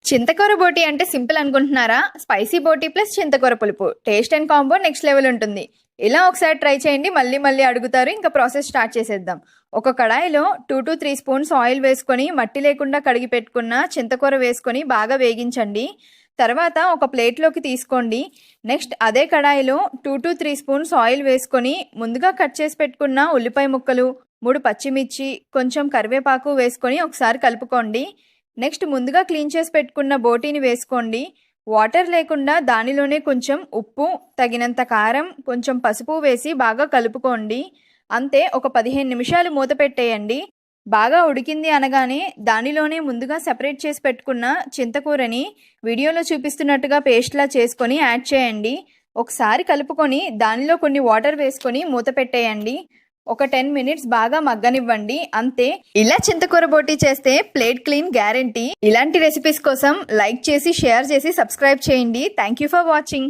చింతకూర బోటి అంటే సింపుల్ అనుకుంటున్నారా? స్పైసీ బోటి ప్లస్ చింతకూర పులుపు taste and combo next level ఉంటుంది. ఇలా ఒకసారి ట్రై చేయండి, మళ్ళీ మళ్ళీ అడుగుతారు. ఇంకా ప్రాసెస్ స్టార్ట్ చేసేద్దాం. ఒక కడాయిలో 2 to 3 స్పూన్స్ ఆయిల్ వేసుకొని మట్టి లేకుండా కడిగి పెట్టుకున్న చింతకూర వేసుకొని బాగా వేగించండి. తర్వాత ఒక ప్లేట్లోకి తీసుకోండి. నెక్స్ట్ అదే కడాయిలో 2 to 3 స్పూన్స్ ఆయిల్ వేసుకొని ముందుగా కట్ చేసి పెట్టుకున్న ఉల్లిపాయ ముక్కలు, 3 పచ్చిమిర్చి, కొంచెం కరివేపాకు వేసుకొని ఒకసారి కలుపుకోండి. నెక్స్ట్ ముందుగా క్లీన్ చేసి పెట్టుకున్న బోటీని వేసుకోండి. వాటర్ లేకుండా దానిలోనే కొంచెం ఉప్పు, తగినంత కారం, కొంచెం పసుపు వేసి బాగా కలుపుకోండి. అంతే, ఒక 15 నిమిషాలు మూత పెట్టేయండి. బాగా ఉడికింది అనగానే దానిలోనే ముందుగా సెపరేట్ చేసి పెట్టుకున్న చింతకూరని వీడియోలో చూపిస్తున్నట్టుగా పేస్ట్లా చేసుకొని యాడ్ చేయండి. ఒకసారి కలుపుకొని దానిలో కొన్ని వాటర్ వేసుకొని మూత పెట్టేయండి. ఒక 10 మినిట్స్ బాగా మగ్గనివ్వండి. అంతే, ఇలా చింతకూర బోటీ చేస్తే ప్లేట్ క్లీన్ గ్యారెంటీ. ఇలాంటి రెసిపీస్ కోసం లైక్ చేసి, షేర్ చేసి, సబ్స్క్రైబ్ చేయండి. Thank you for watching.